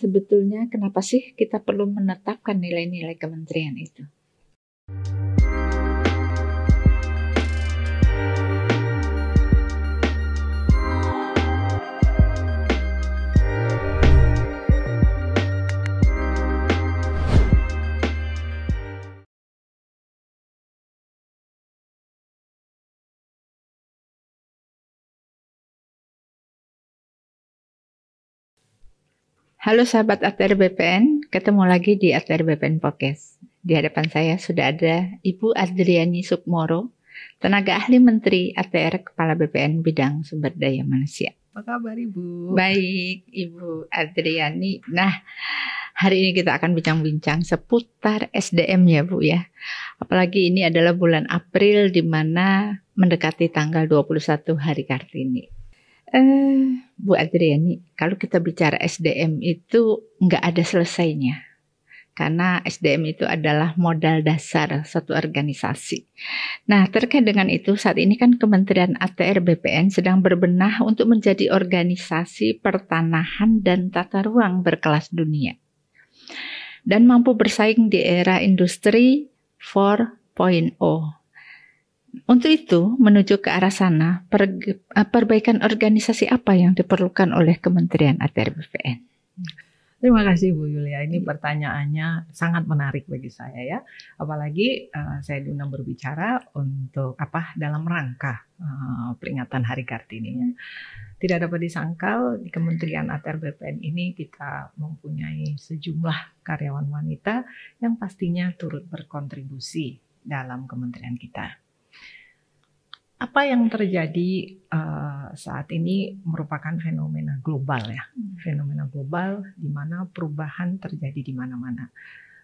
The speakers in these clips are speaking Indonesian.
Sebetulnya kenapa sih kita perlu menetapkan nilai-nilai kementerian itu? Halo sahabat ATR BPN, ketemu lagi di ATR BPN Podcast. Di hadapan saya sudah ada Ibu Adriani Sukmoro, tenaga ahli Menteri ATR Kepala BPN Bidang Sumber Daya Manusia. Apa kabar Ibu? Baik Ibu Adriani. Nah, hari ini kita akan bincang-bincang seputar SDM ya Bu ya. Apalagi ini adalah bulan April di mana mendekati tanggal 21 Hari Kartini. Bu Adriani, kalau kita bicara SDM itu nggak ada selesainya. Karena SDM itu adalah modal dasar suatu organisasi. Nah, terkait dengan itu saat ini kan Kementerian ATR BPN sedang berbenah untuk menjadi organisasi pertanahan dan tata ruang berkelas dunia. Dan mampu bersaing di era industri 4.0. Untuk itu, menuju ke arah sana, perbaikan organisasi apa yang diperlukan oleh Kementerian ATR BPN? Terima kasih Bu Yulia, ini pertanyaannya sangat menarik bagi saya ya. Apalagi saya diundang berbicara untuk dalam rangka peringatan Hari Kartini ya. Tidak dapat disangkal di Kementerian ATR BPN ini kita mempunyai sejumlah karyawan wanita yang pastinya turut berkontribusi dalam kementerian kita. Apa yang terjadi saat ini merupakan fenomena global ya, fenomena global di mana perubahan terjadi di mana-mana.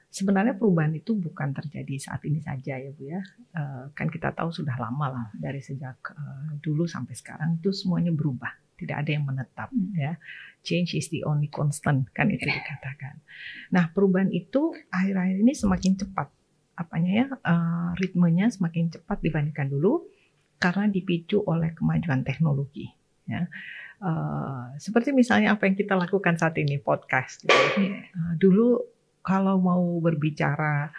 Sebenarnya perubahan itu bukan terjadi saat ini saja ya Bu ya, kan kita tahu sudah lama lah dari sejak dulu sampai sekarang itu semuanya berubah, tidak ada yang menetap ya. Change is the only constant kan itu dikatakan. Nah perubahan itu akhir-akhir ini semakin cepat, ritmenya semakin cepat dibandingkan dulu. Karena dipicu oleh kemajuan teknologi. Ya. Seperti misalnya apa yang kita lakukan saat ini, podcast. Gitu. Dulu kalau mau berbicara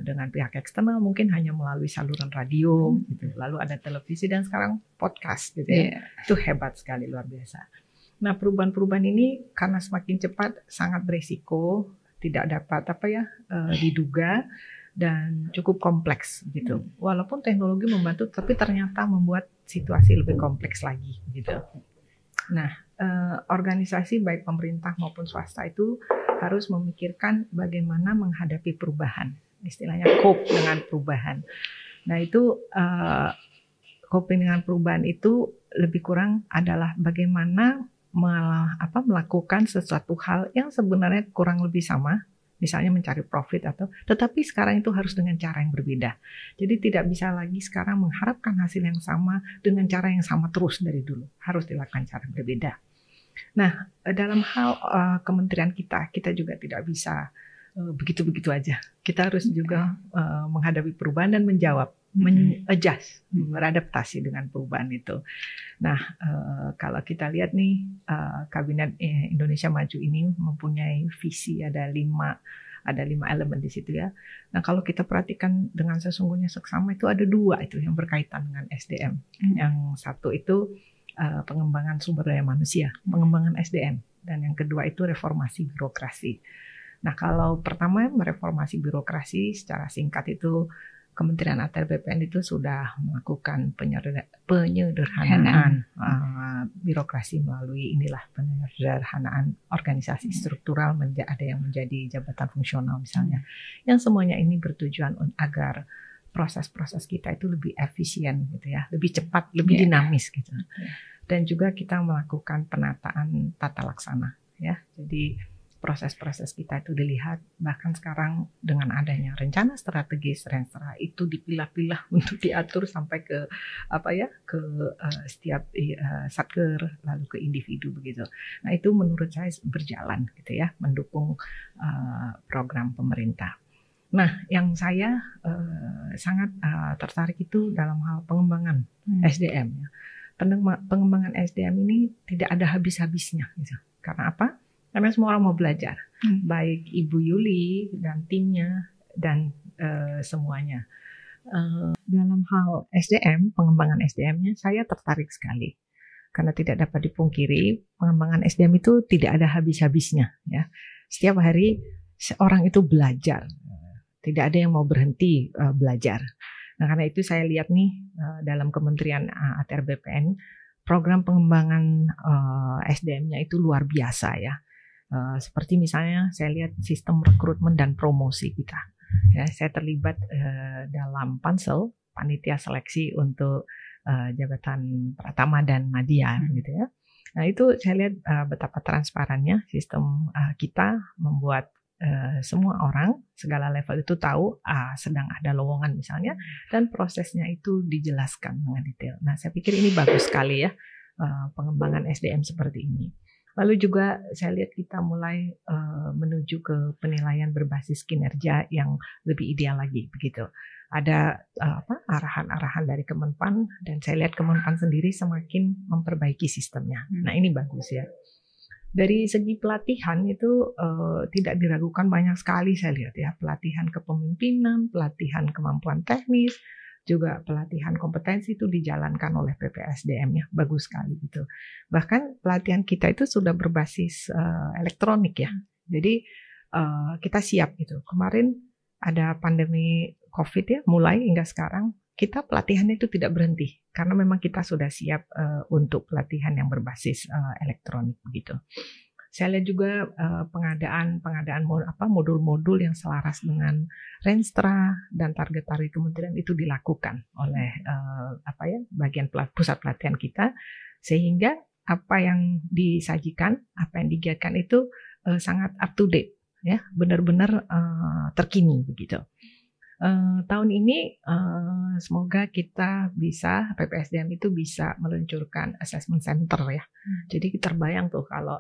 dengan pihak eksternal mungkin hanya melalui saluran radio, gitu. Lalu ada televisi dan sekarang podcast. Gitu ya. Itu hebat sekali, luar biasa. Nah perubahan-perubahan ini karena semakin cepat sangat beresiko, tidak dapat diduga. Dan cukup kompleks gitu. Walaupun teknologi membantu, tapi ternyata membuat situasi lebih kompleks lagi gitu. Nah, organisasi baik pemerintah maupun swasta itu harus memikirkan bagaimana menghadapi perubahan. Istilahnya cope dengan perubahan. Nah, itu coping dengan perubahan itu lebih kurang adalah bagaimana melakukan sesuatu hal yang sebenarnya kurang lebih sama. Misalnya mencari profit tetapi sekarang itu harus dengan cara yang berbeda. Jadi tidak bisa lagi sekarang mengharapkan hasil yang sama dengan cara yang sama terus dari dulu. Harus dilakukan cara berbeda. Nah, dalam hal kementerian kita juga tidak bisa begitu-begitu aja. Kita harus juga menghadapi perubahan dan menjawab, adjust, beradaptasi dengan perubahan itu. Nah, kalau kita lihat nih, Kabinet Indonesia Maju ini mempunyai visi ada lima elemen di situ ya. Nah, kalau kita perhatikan dengan sesungguhnya seksama itu ada dua itu yang berkaitan dengan SDM. Yang satu itu pengembangan sumber daya manusia, pengembangan SDM, dan yang kedua itu reformasi birokrasi. Nah, kalau pertama mereformasi birokrasi secara singkat itu Kementerian ATR BPN itu sudah melakukan penyederhanaan birokrasi melalui penyederhanaan organisasi struktural, ada yang menjadi jabatan fungsional misalnya. Yang semuanya ini bertujuan agar proses-proses kita itu lebih efisien gitu ya, lebih cepat, lebih dinamis gitu. Dan juga kita melakukan penataan tata laksana ya. Jadi proses-proses kita itu dilihat, bahkan sekarang dengan adanya rencana strategis Renstra itu dipilah-pilah untuk diatur sampai ke setiap satker lalu ke individu begitu. Nah itu menurut saya berjalan gitu ya, mendukung program pemerintah. Nah yang saya sangat tertarik itu dalam hal pengembangan SDM ya. Pengembangan SDM ini tidak ada habis-habisnya gitu. Karena apa? Karena semua orang mau belajar, baik Ibu Yuli dan timnya dan semuanya. Dalam hal SDM, pengembangan SDM-nya saya tertarik sekali. Karena tidak dapat dipungkiri, pengembangan SDM itu tidak ada habis-habisnya. Ya. Setiap hari seorang itu belajar, tidak ada yang mau berhenti belajar. Nah, karena itu saya lihat nih dalam Kementerian ATR BPN, program pengembangan SDM-nya itu luar biasa ya. Seperti misalnya saya lihat sistem rekrutmen dan promosi kita. Ya, saya terlibat dalam pansel panitia seleksi untuk jabatan Pratama dan Madya gitu ya. Nah itu saya lihat betapa transparannya sistem kita membuat semua orang segala level itu tahu sedang ada lowongan misalnya dan prosesnya itu dijelaskan dengan detail. Nah saya pikir ini bagus sekali ya pengembangan SDM seperti ini. Lalu juga saya lihat kita mulai menuju ke penilaian berbasis kinerja yang lebih ideal lagi begitu. Ada arahan-arahan dari Kemenpan dan saya lihat Kemenpan sendiri semakin memperbaiki sistemnya. Nah ini bagus ya. Dari segi pelatihan itu tidak diragukan banyak sekali saya lihat ya. Pelatihan kepemimpinan, pelatihan kemampuan teknis, juga pelatihan kompetensi itu dijalankan oleh PPSDM ya, bagus sekali gitu. Bahkan pelatihan kita itu sudah berbasis elektronik ya. Jadi kita siap gitu. Kemarin ada pandemi COVID ya, mulai hingga sekarang kita pelatihan itu tidak berhenti karena memang kita sudah siap untuk pelatihan yang berbasis elektronik begitu. Saya lihat juga pengadaan modul-modul yang selaras dengan Renstra dan target-target kementerian itu dilakukan oleh bagian pusat pelatihan kita sehingga apa yang disajikan, apa yang digiatkan itu sangat up to date ya, benar-benar terkini begitu. Tahun ini semoga kita bisa PPSDM itu bisa meluncurkan assessment center ya. Jadi terbayang tuh kalau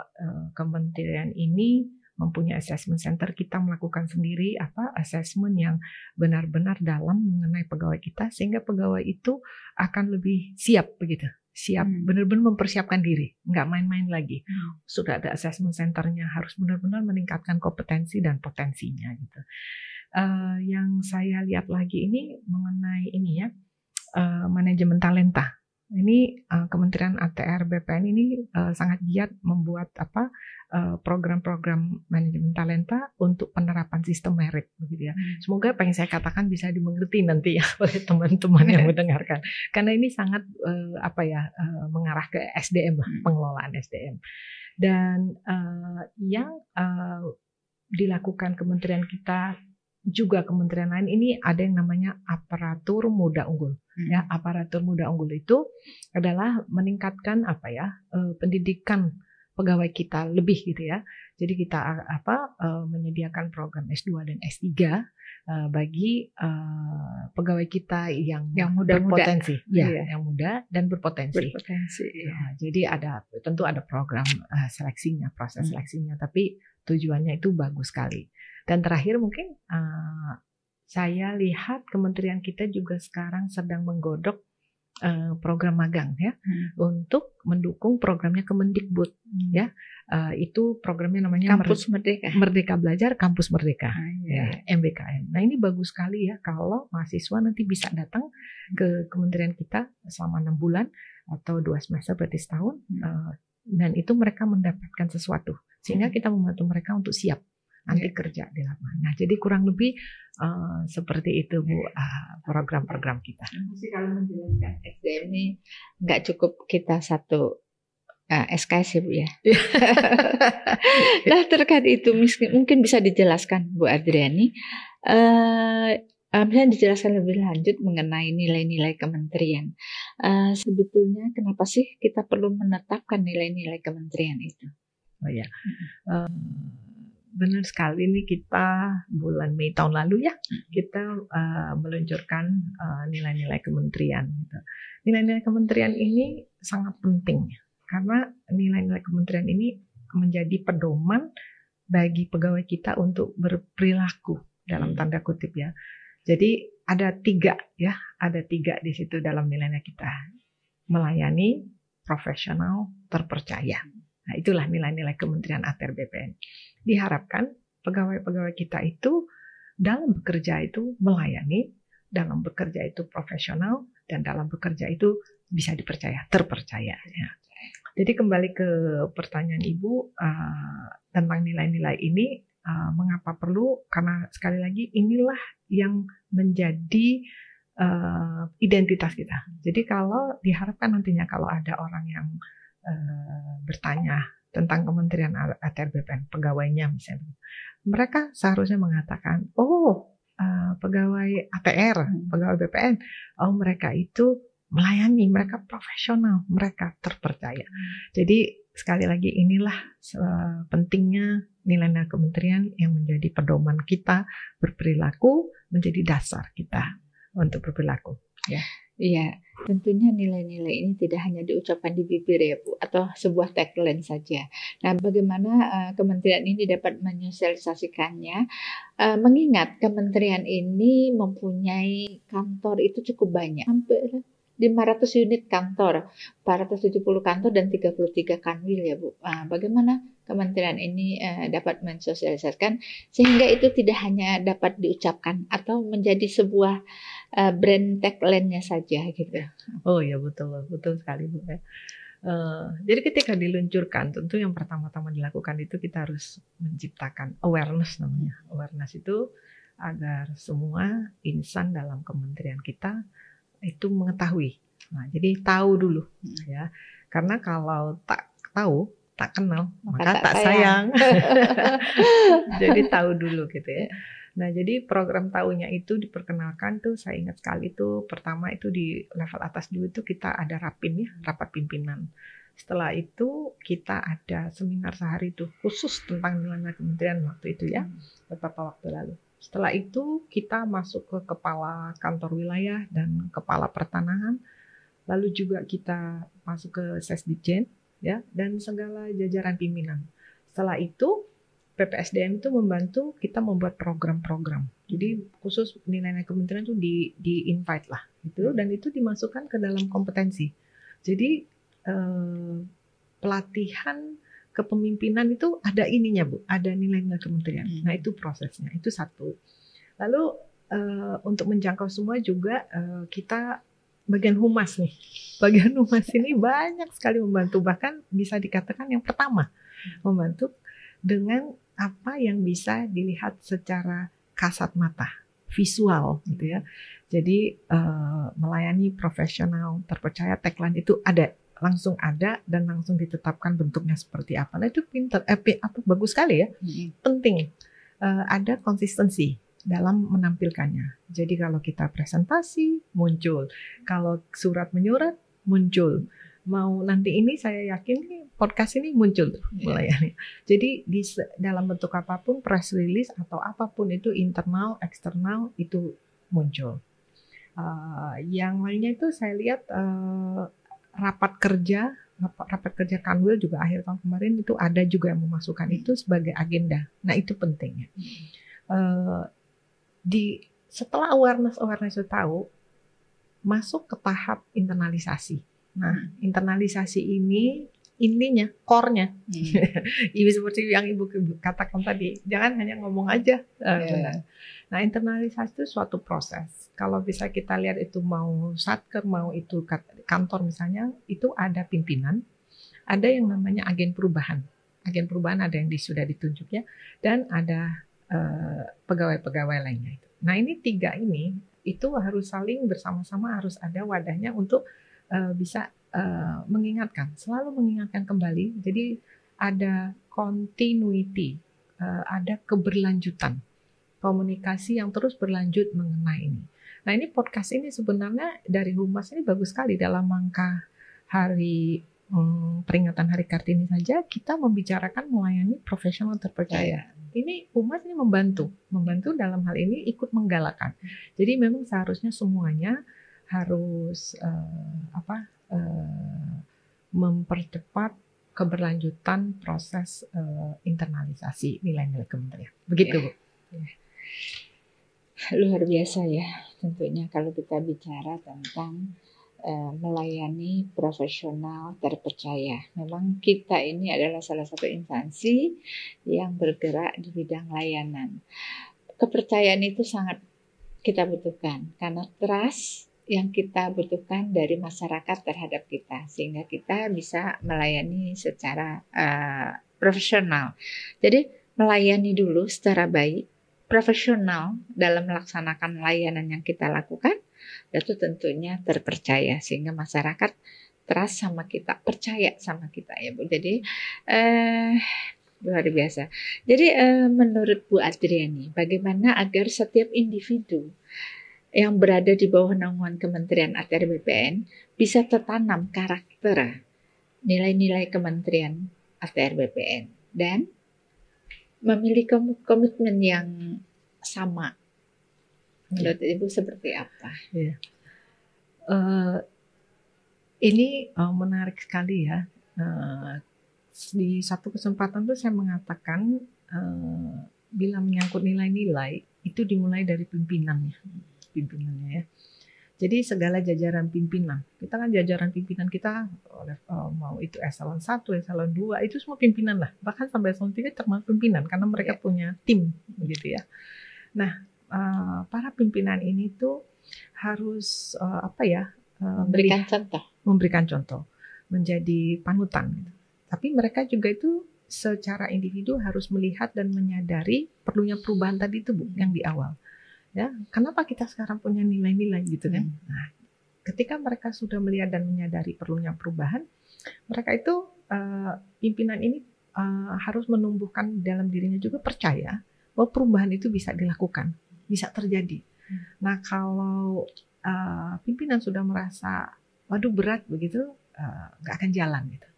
kementerian ini mempunyai assessment center, kita melakukan sendiri assessment yang benar-benar dalam mengenai pegawai kita sehingga pegawai itu akan lebih siap begitu. Siap benar-benar mempersiapkan diri, nggak main-main lagi. Sudah ada assessment centernya, harus benar-benar meningkatkan kompetensi dan potensinya gitu. Yang saya lihat lagi ini mengenai ini ya, manajemen talenta. Ini Kementerian ATR BPN ini sangat giat membuat program-program manajemen talenta untuk penerapan sistem merit begitu ya. Semoga apa yang saya katakan bisa dimengerti nanti ya oleh teman-teman yang mendengarkan. Karena ini sangat mengarah ke SDM lah, pengelolaan SDM. Dan yang dilakukan kementerian kita juga kementerian lain ini ada yang namanya aparatur muda unggul. Ya, aparatur muda unggul itu adalah meningkatkan pendidikan pegawai kita lebih gitu ya. Jadi kita menyediakan program S2 dan S3 bagi pegawai kita yang muda berpotensi, yang muda dan berpotensi. Ya, jadi tentu ada program seleksinya, proses seleksinya, tapi tujuannya itu bagus sekali. Dan terakhir mungkin saya lihat kementerian kita juga sekarang sedang menggodok program magang ya untuk mendukung programnya Kemendikbud ya. Itu programnya namanya Kampus Merdeka Belajar Kampus Merdeka ya, MBKM. Nah ini bagus sekali ya kalau mahasiswa nanti bisa datang ke kementerian kita selama 6 bulan atau 2 semester berarti setahun dan itu mereka mendapatkan sesuatu sehingga kita membantu mereka untuk siap nanti kerja di lapangan. Nah, jadi kurang lebih seperti itu Bu program-program kita. Mesti kalau menjelaskan SDM ini nggak cukup kita satu SKS ya Bu ya. Nah terkait itu mungkin bisa dijelaskan Bu Adriani, bisa dijelaskan lebih lanjut mengenai nilai-nilai kementerian. Sebetulnya kenapa sih kita perlu menetapkan nilai-nilai kementerian itu? Oh ya. Benar sekali nih kita bulan Mei tahun lalu ya kita meluncurkan nilai-nilai kementerian. Gitu. Nilai-nilai kementerian ini sangat penting karena nilai-nilai kementerian ini menjadi pedoman bagi pegawai kita untuk berperilaku dalam tanda kutip ya. Jadi ada 3 di situ dalam nilainya kita: melayani, profesional, terpercaya. Nah, itulah nilai-nilai Kementerian ATR BPN. Diharapkan pegawai-pegawai kita itu dalam bekerja itu melayani, dalam bekerja itu profesional, dan dalam bekerja itu bisa dipercaya, terpercaya. Ya. Jadi kembali ke pertanyaan Ibu tentang nilai-nilai ini, mengapa perlu? Karena sekali lagi inilah yang menjadi identitas kita. Jadi kalau diharapkan nantinya kalau ada orang yang bertanya tentang Kementerian ATR BPN, pegawainya misalnya, mereka seharusnya mengatakan, pegawai ATR, pegawai BPN, mereka itu melayani, mereka profesional, mereka terpercaya. Jadi sekali lagi inilah pentingnya nilai-nilai kementerian yang menjadi pedoman kita berperilaku, menjadi dasar kita untuk berperilaku. Ya. Iya, tentunya nilai-nilai ini tidak hanya diucapkan di bibir ya Bu, atau sebuah tagline saja. Nah, bagaimana kementerian ini dapat menyosialisasikannya, mengingat kementerian ini mempunyai kantor itu cukup banyak, hampir 500 unit kantor, 470 kantor dan 33 kanwil ya Bu. Bagaimana kementerian ini dapat mensosialisasikan sehingga itu tidak hanya dapat diucapkan atau menjadi sebuah brand tagline-nya saja gitu. Oh ya, betul sekali Bu. Jadi ketika diluncurkan, tentu yang pertama-tama dilakukan itu kita harus menciptakan awareness namanya. Awareness itu agar semua insan dalam kementerian kita itu mengetahui. Nah, jadi tahu dulu ya. Karena kalau tak tahu, tak kenal, maka tak sayang. Jadi tahu dulu gitu ya. Nah, jadi program tahunya itu diperkenalkan tuh, saya ingat sekali tuh, pertama itu di level atas dulu itu kita ada rapin ya, rapat pimpinan. Setelah itu kita ada seminar sehari itu khusus tentang nilai kementerian waktu itu ya, beberapa waktu lalu. Setelah itu kita masuk ke kepala kantor wilayah dan kepala pertanahan, lalu juga kita masuk ke Sesdikjen ya, dan segala jajaran pimpinan. Setelah itu PPSDM itu membantu kita membuat program-program. Jadi khusus nilai-nilai kementerian itu di invite lah gitu, dan itu dimasukkan ke dalam kompetensi. Jadi pelatihan kepemimpinan itu ada ininya Bu, ada nilai-nilai kementerian. Nah itu prosesnya, itu satu. Lalu untuk menjangkau semua juga kita bagian humas nih. Bagian humas ini banyak sekali membantu, bahkan bisa dikatakan yang pertama membantu dengan apa yang bisa dilihat secara kasat mata, visual gitu ya. Jadi melayani profesional terpercaya, tagline itu ada, langsung ada dan langsung ditetapkan bentuknya seperti apa. Nah itu bagus sekali ya. Penting ada konsistensi dalam menampilkannya. Jadi kalau kita presentasi muncul, kalau surat menyurat muncul, mau nanti ini saya yakin nih podcast ini muncul melayani. Jadi di dalam bentuk apapun, press release atau apapun itu, internal, eksternal itu muncul. Yang lainnya itu saya lihat rapat kerja Kanwil juga akhir tahun kemarin itu ada juga yang memasukkan itu sebagai agenda. Nah itu pentingnya. Setelah awareness itu tahu, masuk ke tahap internalisasi. Nah internalisasi ini intinya, core-nya. Ibu seperti yang Ibu katakan tadi, jangan hanya ngomong aja. Nah internalisasi itu suatu proses. Kalau bisa kita lihat itu mau satker, mau itu kantor misalnya, itu ada pimpinan, ada yang namanya agen perubahan. Agen perubahan ada yang sudah ditunjuk ya, dan ada pegawai-pegawai lainnya. Nah ini tiga ini, itu harus saling bersama-sama, harus ada wadahnya untuk bisa mengingatkan, selalu mengingatkan kembali. Jadi ada continuity, ada keberlanjutan, komunikasi yang terus berlanjut mengenai ini. Nah ini podcast ini sebenarnya dari Humas ini bagus sekali dalam rangka hari peringatan Hari Kartini saja kita membicarakan melayani profesional terpercaya. Ini Humas ini membantu dalam hal ini, ikut menggalakkan. Jadi memang seharusnya semuanya harus mempercepat keberlanjutan proses internalisasi nilai-nilai kementerian. Begitu Bu. Luar biasa ya tentunya kalau kita bicara tentang melayani profesional terpercaya. Memang kita ini adalah salah satu instansi yang bergerak di bidang layanan. Kepercayaan itu sangat kita butuhkan karena trust yang kita butuhkan dari masyarakat terhadap kita sehingga kita bisa melayani secara profesional. Jadi melayani dulu secara baik, profesional dalam melaksanakan layanan yang kita lakukan, itu tentunya terpercaya sehingga masyarakat trust sama kita, percaya sama kita ya Bu. Jadi luar biasa. Jadi menurut Bu Adriani, bagaimana agar setiap individu yang berada di bawah naungan Kementerian ATR BPN bisa tertanam karakter nilai-nilai Kementerian ATR BPN dan memiliki komitmen yang sama. Menurut Ibu seperti apa? Ya. Ini menarik sekali ya. Di satu kesempatan tuh saya mengatakan bila menyangkut nilai-nilai itu dimulai dari pimpinannya ya. Jadi segala jajaran pimpinan, kita kan jajaran pimpinan kita mau itu eselon 1, eselon 2 itu semua pimpinan lah. Bahkan sampai eselon 3 termasuk pimpinan karena mereka punya tim gitu ya. Nah, para pimpinan ini tuh harus memberikan contoh, menjadi panutan gitu. Tapi mereka juga itu secara individu harus melihat dan menyadari perlunya perubahan tadi itu Bu, yang di awal. Ya, kenapa kita sekarang punya nilai-nilai gitu kan? Nah, ketika mereka sudah melihat dan menyadari perlunya perubahan, mereka itu pimpinan ini harus menumbuhkan dalam dirinya juga percaya bahwa perubahan itu bisa dilakukan, bisa terjadi. Nah, kalau pimpinan sudah merasa, waduh berat begitu, nggak akan jalan gitu.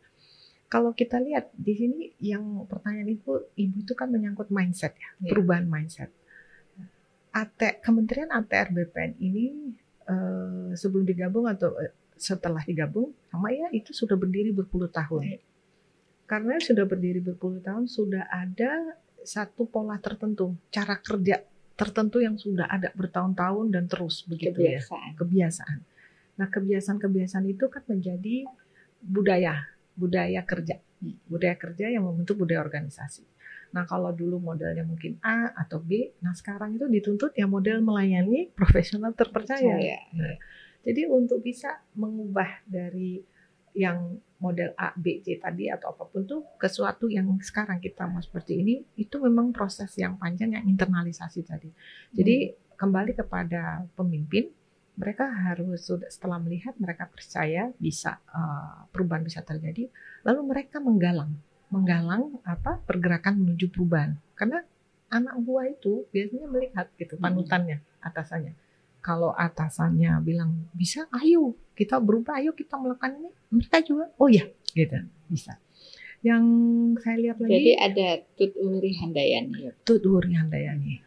Kalau kita lihat di sini yang pertanyaan Ibu itu kan menyangkut mindset ya, perubahan mindset. Kementerian ATR BPN ini sebelum digabung atau setelah digabung sama ya itu sudah berdiri berpuluh tahun. Karena sudah berdiri berpuluh tahun sudah ada satu pola tertentu, cara kerja tertentu yang sudah ada bertahun-tahun dan terus begitu kebiasaan. Nah, kebiasaan itu kan menjadi budaya kerja yang membentuk budaya organisasi. Nah, kalau dulu modelnya mungkin A atau B, nah sekarang itu dituntut ya model melayani profesional terpercaya. Nah, jadi untuk bisa mengubah dari yang model A, B, C tadi atau apapun tuh ke suatu yang sekarang kita mau seperti ini, itu memang proses yang panjang yang internalisasi tadi. Jadi kembali kepada pemimpin, mereka harus setelah melihat mereka percaya bisa perubahan bisa terjadi, lalu mereka menggalang pergerakan menuju perubahan. Karena anak buah itu biasanya melihat gitu panutannya, atasannya. Kalau atasannya bilang bisa, ayo kita berubah, ayo kita melakukan ini, mereka juga oh ya gitu bisa. Yang saya lihat lagi, jadi ada Tut Wuri Handayani,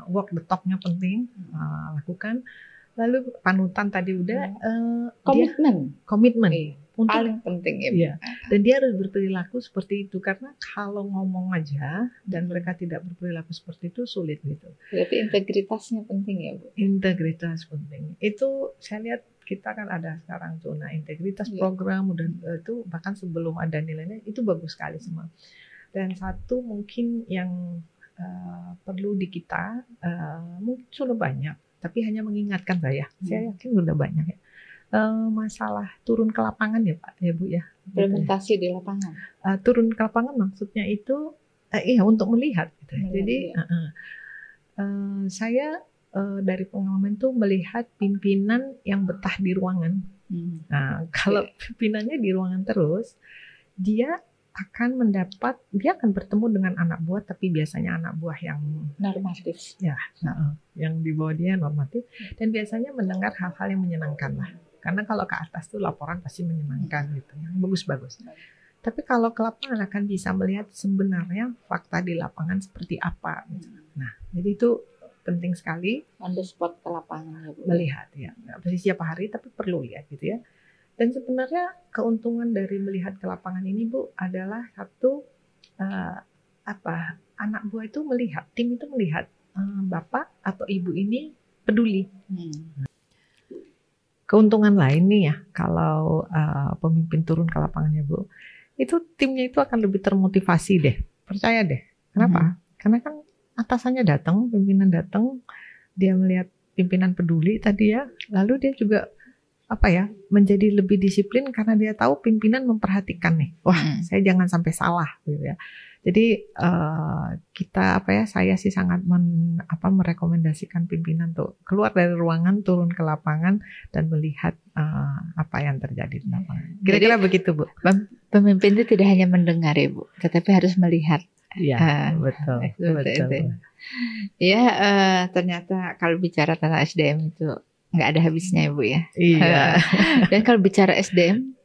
walk the talk-nya penting, lakukan. Lalu panutan tadi udah komitmen. Untuk, paling penting ya. Iya. Dan dia harus berperilaku seperti itu karena kalau ngomong aja dan mereka tidak berperilaku seperti itu sulit gitu. Berarti integritasnya penting ya Bu. Integritas penting. Itu saya lihat kita kan ada sekarang tuh, nah integritas program udah itu bahkan sebelum ada nilainya itu bagus sekali semua. Dan satu mungkin yang perlu di kita mungkin sudah banyak, tapi hanya mengingatkan saya yakin sudah banyak ya. Masalah turun ke lapangan ya Pak, ya Bu ya. Implementasi di lapangan. Turun ke lapangan maksudnya itu untuk melihat. Gitu. Jadi saya dari pengalaman tuh melihat pimpinan yang betah di ruangan. Nah, kalau pimpinannya di ruangan terus, dia akan bertemu dengan anak buah, tapi biasanya anak buah yang normatif. Ya, yang di bawah dia normatif, dan biasanya mendengar hal-hal yang menyenangkan lah. Karena kalau ke atas tuh laporan pasti menyenangkan gitu, yang bagus-bagus. Tapi kalau ke lapangan akan bisa melihat sebenarnya fakta di lapangan seperti apa. Gitu. Nah, jadi itu penting sekali. On the spot ke lapangan ya Bu. Melihat ya, nggak pasti setiap hari tapi perlu lihat gitu ya. Dan sebenarnya keuntungan dari melihat ke lapangan ini Bu adalah satu anak buah itu melihat, tim itu melihat bapak atau ibu ini peduli. keuntungan lain nih ya, kalau pemimpin turun ke lapangan ya Bu, itu timnya itu akan lebih termotivasi deh, percaya deh. Kenapa? Karena kan atasannya datang, pimpinan datang, dia melihat pimpinan peduli tadi ya, lalu dia juga menjadi lebih disiplin karena dia tahu pimpinan memperhatikan nih. Wah, saya jangan sampai salah gitu ya. Jadi saya sih sangat merekomendasikan pimpinan tuh keluar dari ruangan, turun ke lapangan dan melihat apa yang terjadi di lapangan. Kira-kira begitu Bu. Pemimpin itu tidak hanya mendengar ya Bu, tetapi harus melihat. Iya, betul. Ya, ternyata kalau bicara tentang SDM itu nggak ada habisnya ya Bu ya. Iya. Dan kalau bicara SDM,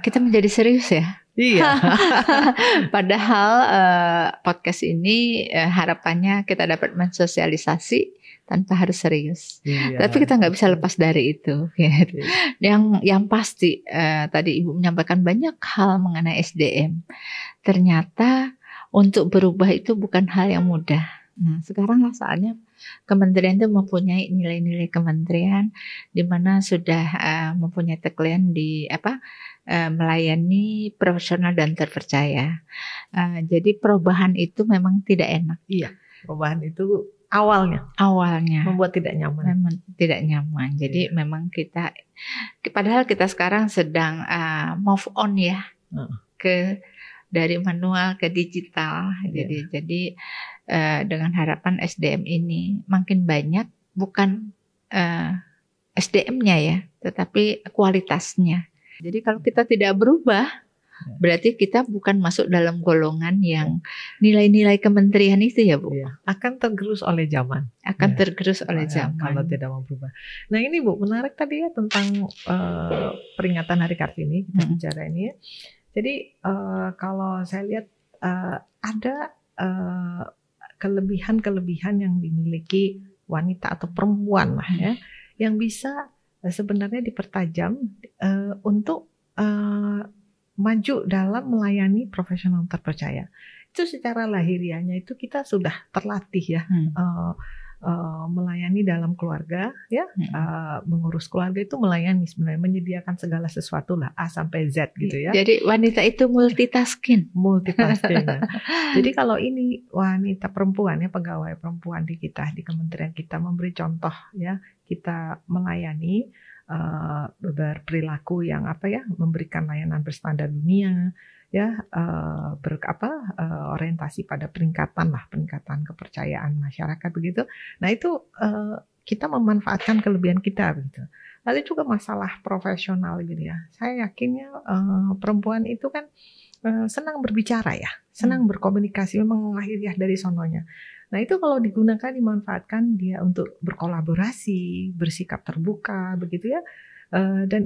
kita menjadi serius ya. Iya. Padahal podcast ini harapannya kita dapat mensosialisasi tanpa harus serius. Iya. Tapi kita nggak bisa lepas dari itu. Gitu. Yang pasti tadi Ibu menyampaikan banyak hal mengenai SDM. Ternyata untuk berubah itu bukan hal yang mudah. Nah, sekarang saatnya kementerian itu mempunyai nilai-nilai kementerian di mana sudah mempunyai tagline di melayani profesional dan terpercaya. Jadi perubahan itu memang tidak enak. Iya, perubahan itu awalnya membuat tidak nyaman. Memang tidak nyaman. Jadi memang padahal kita sekarang sedang move on ya ke dari manual ke digital. Jadi dengan harapan SDM ini makin banyak, bukan SDM-nya ya, tetapi kualitasnya. Jadi kalau kita tidak berubah, berarti kita bukan masuk dalam golongan yang nilai-nilai kementerian itu ya Bu. Iya. Akan tergerus oleh zaman. Tergerus oleh zaman. Kalau tidak mau berubah. Nah ini Bu, menarik tadi ya tentang peringatan Hari Kartini, kita bicara ini ya. Jadi kalau saya lihat ada kelebihan-kelebihan yang dimiliki wanita atau perempuan lah ya, yang bisa sebenarnya dipertajam untuk maju dalam melayani profesional terpercaya. Itu secara lahiriahnya itu kita sudah terlatih ya melayani dalam keluarga ya, mengurus keluarga itu melayani sebenarnya, menyediakan segala sesuatu lah A sampai Z gitu ya. Jadi wanita itu multitasking. Ya. Jadi kalau ini wanita perempuan ya, pegawai perempuan di kementerian kita memberi contoh ya, kita melayani berperilaku yang memberikan layanan berstandar dunia ya, orientasi pada peningkatan kepercayaan masyarakat begitu. Nah itu kita memanfaatkan kelebihan kita begitu. Lalu juga masalah profesional gitu ya. Saya yakinnya perempuan itu kan senang berbicara ya, senang berkomunikasi, memang lahiriah dari sononya. Nah itu kalau digunakan, dimanfaatkan dia untuk berkolaborasi, bersikap terbuka begitu ya. Dan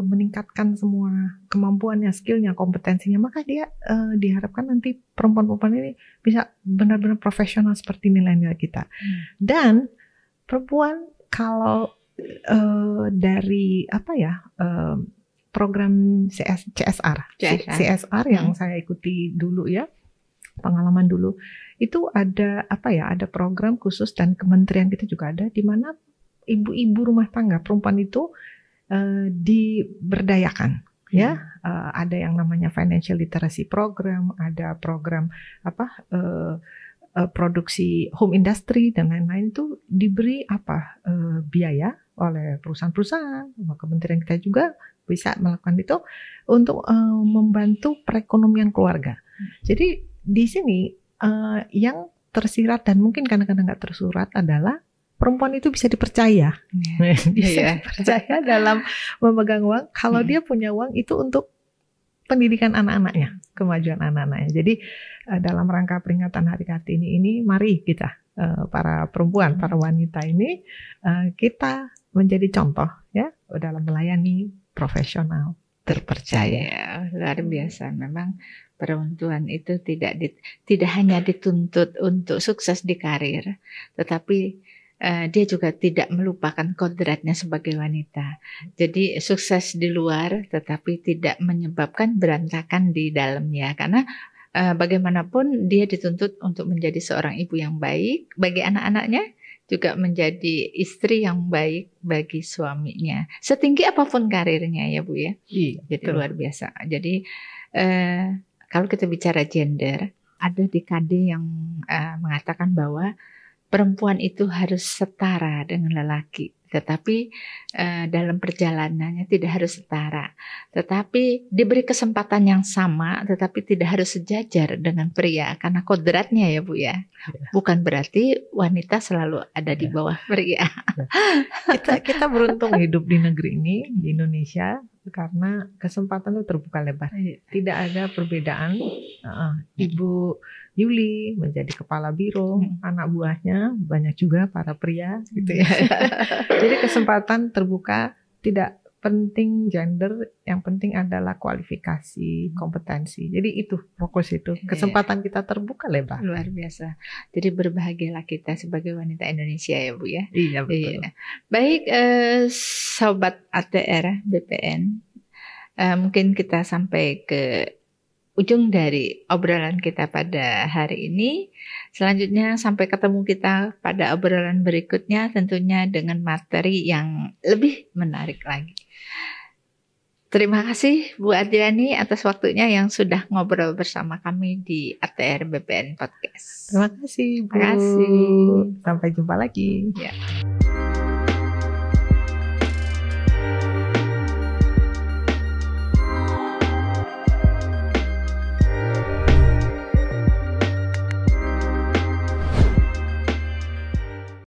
meningkatkan semua kemampuannya, skillnya, kompetensinya, maka dia diharapkan nanti perempuan-perempuan ini bisa benar-benar profesional seperti nilai-nilai kita. Dan perempuan kalau dari program CSR yang saya ikuti dulu ya, pengalaman dulu itu ada program khusus, dan kementerian kita juga ada, di mana ibu-ibu rumah tangga perempuan itu diberdayakan ya. Ada yang namanya financial literacy program, ada program produksi home industry dan lain-lain, itu diberi biaya oleh perusahaan-perusahaan. Kementerian kita juga bisa melakukan itu untuk membantu perekonomian keluarga. Jadi di sini yang tersirat dan mungkin kadang-kadang nggak tersurat adalah perempuan itu bisa dipercaya, dipercaya dalam memegang uang. Kalau dia punya uang itu untuk pendidikan anak-anaknya, kemajuan anak-anaknya. Jadi dalam rangka peringatan Hari Kartini ini, mari kita para perempuan, para wanita ini kita menjadi contoh ya dalam melayani profesional terpercaya. Luar biasa. Memang perempuan itu tidak hanya dituntut untuk sukses di karir, tetapi dia juga tidak melupakan kodratnya sebagai wanita. Jadi sukses di luar tetapi tidak menyebabkan berantakan di dalamnya, karena bagaimanapun dia dituntut untuk menjadi seorang ibu yang baik bagi anak-anaknya, juga menjadi istri yang baik bagi suaminya. Setinggi apapun karirnya ya Bu ya. Iya, Jadi betul. luar biasa. Jadi kalau kita bicara gender, ada dekade yang mengatakan bahwa perempuan itu harus setara dengan lelaki. Tetapi dalam perjalanannya tidak harus setara. Tetapi diberi kesempatan yang sama, tetapi tidak harus sejajar dengan pria. Karena kodratnya ya Bu ya. Bukan berarti wanita selalu ada di bawah pria. Kita beruntung hidup di negeri ini, di Indonesia, karena kesempatan itu terbuka lebar. Tidak ada perbedaan. Ibu Yuli menjadi kepala biro, anak buahnya banyak juga para pria, gitu ya. Jadi kesempatan terbuka, tidak penting gender, yang penting adalah kualifikasi, kompetensi. Jadi itu fokus itu, kesempatan kita terbuka lebar. Luar biasa. Jadi berbahagialah kita sebagai wanita Indonesia ya Bu ya. Iya betul. Iya. Baik Sobat ATR BPN, mungkin kita sampai ke ujung dari obrolan kita pada hari ini. Selanjutnya sampai ketemu kita pada obrolan berikutnya, tentunya dengan materi yang lebih menarik lagi. Terima kasih Bu Adriani atas waktunya yang sudah ngobrol bersama kami di ATR BPN Podcast. Terima kasih Bu. Terima kasih. Sampai jumpa lagi. Ya.